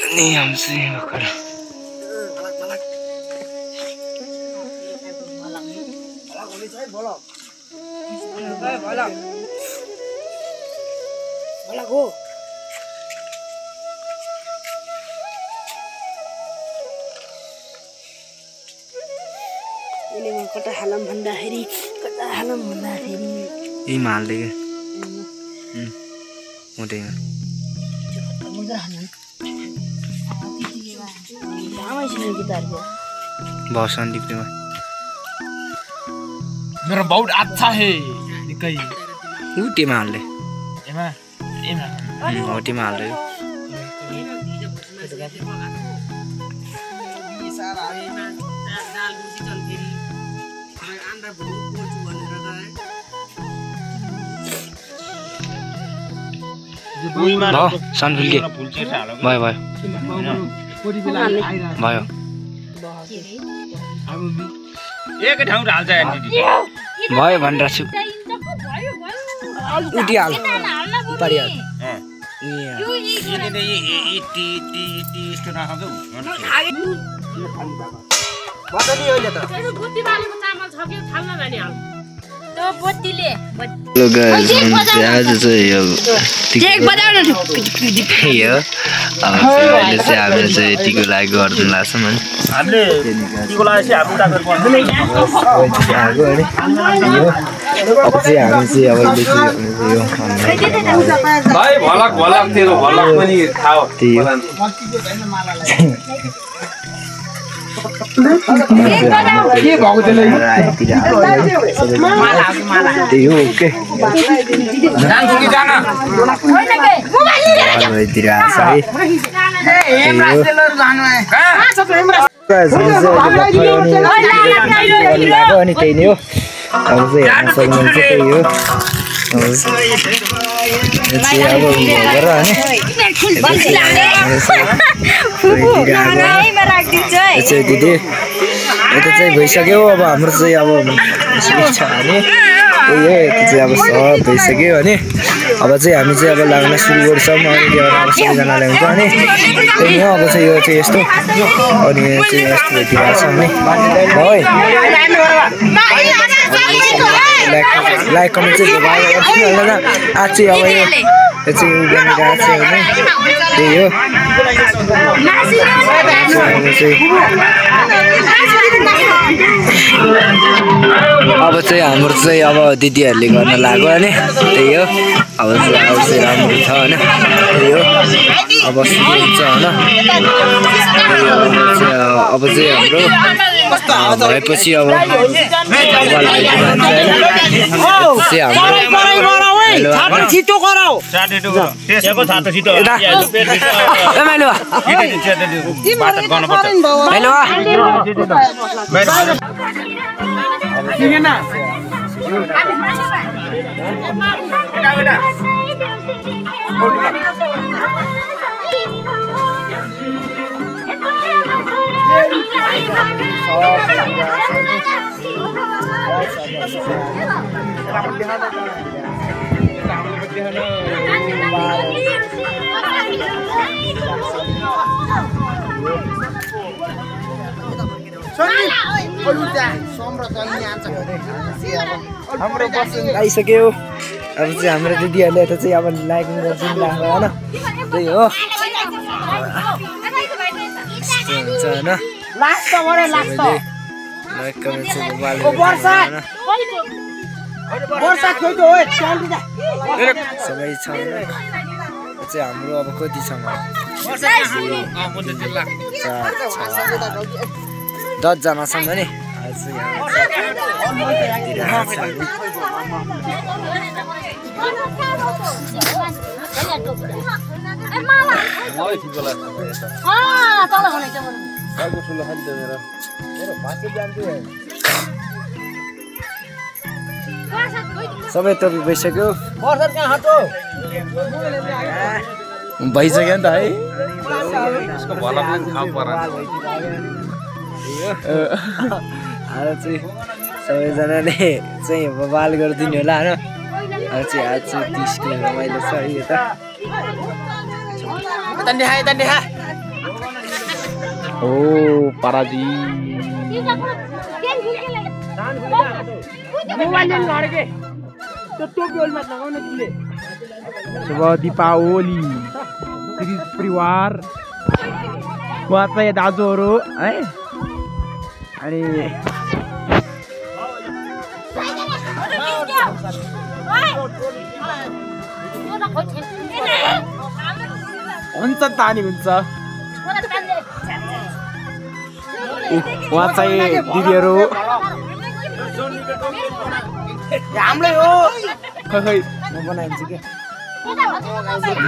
Ini yang sih bakal. Ini mau kata halam benda hari, Ini mahal deh. Mudah. बहुत शांति प्रेम मेरा बहुत अच्छा है निकई ऊटी मार ले एमा ऊटी मार ले सन फुल के भयो भयो भयो एक ठाउँ हाल्छ भयो भनेर छु उटी हाल परिहाल आज चाहिँ यो अहिले चाहिँ हामीले चाहिँ टिको लागि गर्नु लाग्छ हामीले टिको लागि चाहिँ अब चाहिँ हामी चाहिँ अब भाइ भलक भलक तेरो भलक पनि खाओ त्यही हो के भएको त्यसले त्यही हो ओके जान्छु कि जान अनि त्यही नै हो अब चाहिँ हेर्न सक्नुहुन्छ त्यही हो दिदी यता चाहिँ भइसक्यो अब हाम्रो चाहिँ अब छ भने त्यही हो यता चाहिँ अब सब भइसक्यो अनि अब चाहिँ हामी चाहिँ अब लाग्न सुरु गर्छौँ अनि अब सबैजनाले हुन्छ अनि त्यही हो अब चाहिँ यो चाहिँ यस्तो अनि चाहिँ यस्तो भइदिरहेको छ अनि लाइक कमेन्ट चाहिँ आज चाहिँ अब यो चाहिँ उ गर्ने गएको छ भने त्यही हो अब चाहिँ हाम्रो चाहिँ अब दिदीहरूले गर्न लाग्यो अनि त्यही हो अब चाहिँ राम्रो छ होइन त्यही हो अब सुरु हुन्छ होइन अब चाहिँ हाम्रो भएपछि अब छिटो गराऊ त्यसको छातो छिटो हाम्रो बस आइसक्यो अब चाहिँ हाम्रो दिदीहरूले त चाहिँ अब लाइक गर्छन् लाग्छ होइन त्यही हो हुन्छ होइन सबै छ चाहिँ हाम्रो अब कति छ 10 जना छौँ भने सबै त भइसक्यो भइसक्यो नि त है आज चाहिँ सबैजनाले चाहिँ बाल गरिदिनु होला होइन आज चाहिँ 30 किलो रमाइलो छ है यता ओ पाराजी शुभ दीपावली परिवार उहाँ चाहिँ दाजुहरू है अनि हुन्छ तानी हुन्छ उहाँ चाहिँ दिदीहरू हाम्रै हो खै म बनाइदिन्छु के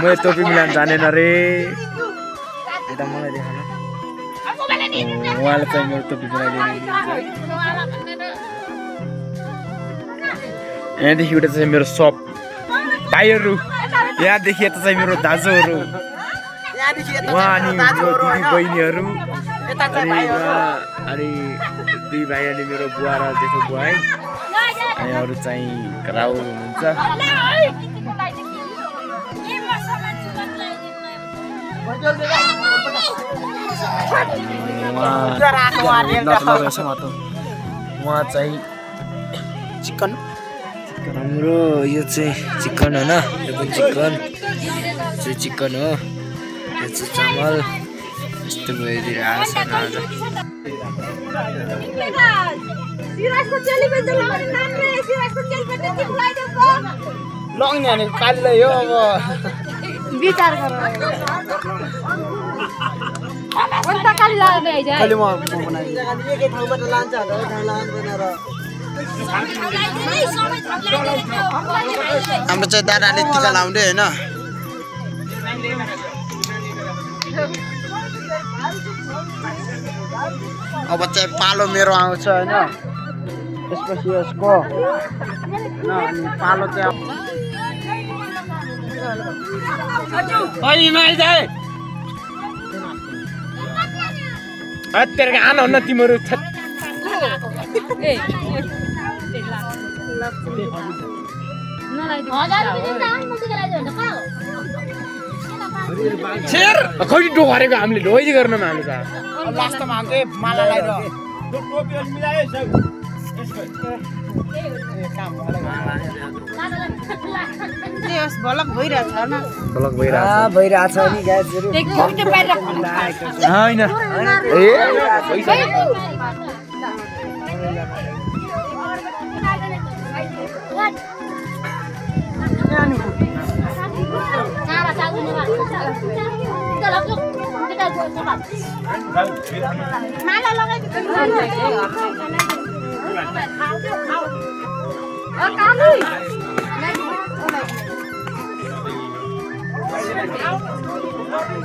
म टोपी मिलाउन जानेन रे यता मलाई देखाउन उहाँले चाहिँ मेरो टोपी बनाइदिनु यहाँदेखि उता चाहिँ मेरो सब भाइहरू यहाँदेखि यता चाहिँ मेरो दाजुहरू उहाँ अनि मेरो दिदी बहिनीहरू अनि दुई भाइ अनि मेरो बुवा र जेठो बुवा है अनि अरू चाहिँ राहुल हुनुहुन्छ उहाँ चाहिँ चिकन हाम्रो यो चाहिँ चिकन होइन यो पनि चिकन चाहिँ चिकन हो यो चाहिँ चामल यस्तो भइदिएर आएको छ आज लग्ने हाने कालीलाई हो अब विचार गर अन्त काली लाग्दै आइज कहिले म बनाइदिन्छु एकै ठाउँबाट लान्छ ठाउँ लाँदैन र हाम्रो चाहिँ दादाले टिका लाउँदै हैन अब चाहिँ पालो मेरो आउँछ हैन त्यसपछि यसको अनि पालो चाहिँ तेरो आन हुन्न तिमीहरू खै डोरेको हामीले ढोइ गर्न मान्नु त लास्टमा हाल्दै माला लगाएर भलक भइरहेछ हैन ब्लक भइरहेछ भइरहेछ नि गाइजहरु हैन ए माला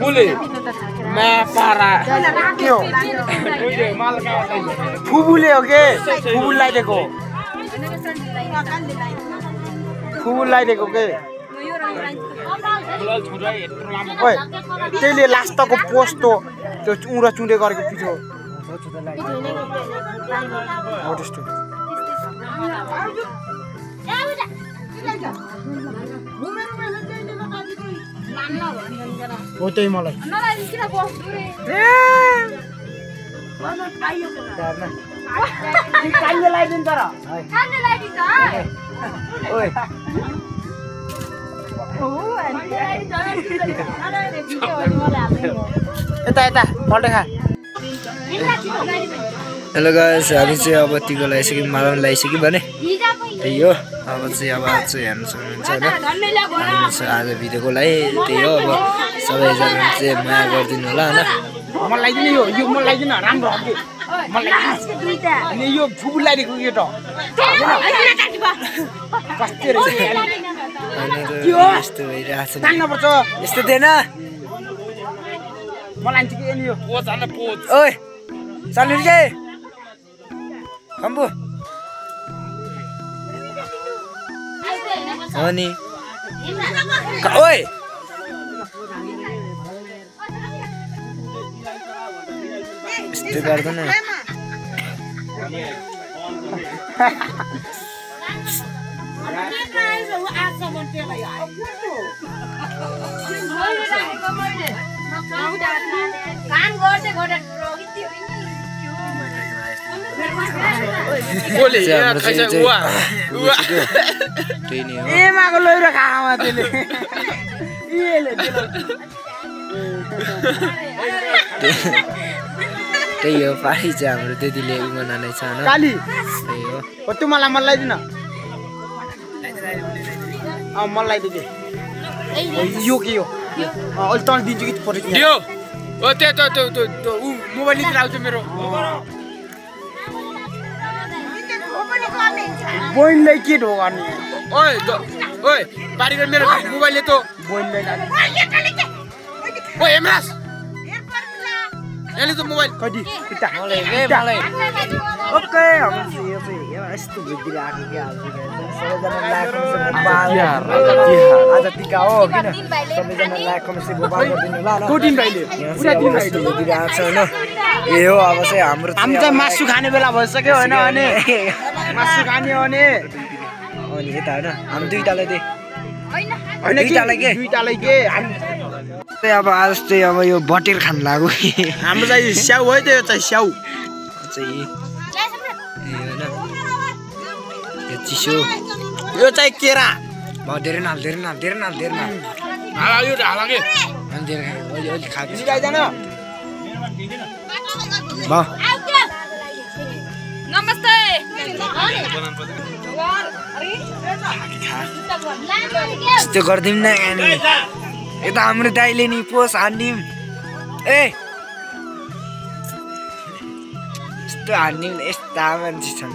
कुले मैं पारा क्यों फुबुले हो के फुबुलाई दिएको फुबुलाई दिएको के ओइ त्यसले लास्टको पोस्टो त्यो उडा चुँडे गरेको पिठो हो त्यस्तो हो त्यही मलाई कालीले लगाइदिनु तर ओइ यता यता पल्टे खा हेलो गाइस हामी चाहिँ अब टिका लगाइसक्यौँ माला पनि लगाइसक्यौँ भने त्यही हो अब चाहिँ अब आज चाहिँ हेर्नु सक्नुहुन्छ होइन आज भिडियोको लागि त्यही हो अब सबैजना चाहिँ माया गरिदिनु होला होइन मलाई लगाइदिनु यो मलाई लगाइदिनु राम्रो हो मलाई अनि यो फुबु लगाइदिएको केटो कस्तो रहेछ यस्तो भइरहेछ जान्नुपर्छ यस्तो दिएन मलाई चाहिँ के यो पोज हाल्न पोज ओइ चाल्नु के खम्बु हो नि ओइ यस्तो गर्दैन काम गर्दै बोले चाहिँ हाम्रो चाहिँ खैसा उवा उवा त्यही नै हो ए माको लैरो खामा त्यसले एले त्यही हो पारी चाहिँ हाम्रो दिदीले मनाउने छ हैन काली त्यही हो ओ तँ मलाई लगाइदिन मलाई दिदे यो के हो अहिले त दिन्छु कि परे दियो ओ त्यो उ मोबाइल लिएर आउँछ मेरो बोइनलाई के ढो गर्ने ओए ओए पारी मेरो मोबाइलले त बोइनलाई ओए हेमराज यसले त मोबाइल कति पिता मलाई ओके हाम्रो चाहिँ यो चाहिँ यस्तो भित्र आएको के सबैजना लाइक आज टिका हो किन सबैजना लाइक कमेन्ट गोपाल गरिदिनु ल कोटिन भाइले पुरा दिन भाइले भित्र आएको छ हैन ए हो अब चाहिँ हाम्रो हामी चाहिँ मासु खाने बेला भइसक्यो हैन अनि मासु खाने हो नि अनि यता हैन हामी दुईटालाई दे हैन दुईटालाई के चाहिँ अब आज चाहिँ अब यो बटेर खान लाग्यो हाम्रो चाहिँ स्याउ है त्यो चाहिँ स्याउ चाहिँ यो चिसो यो चाहिँ केरा धेरै न हाला यो हाला के अनि धेरै अलि खाएको मिलाइदैन नमस्ते यस्तो गरिदिउँ न नि यता हाम्रो दाइले नि पोस हान्दिउँ ए यस्तो हान्दिउँ यस्ता मान्छे छन्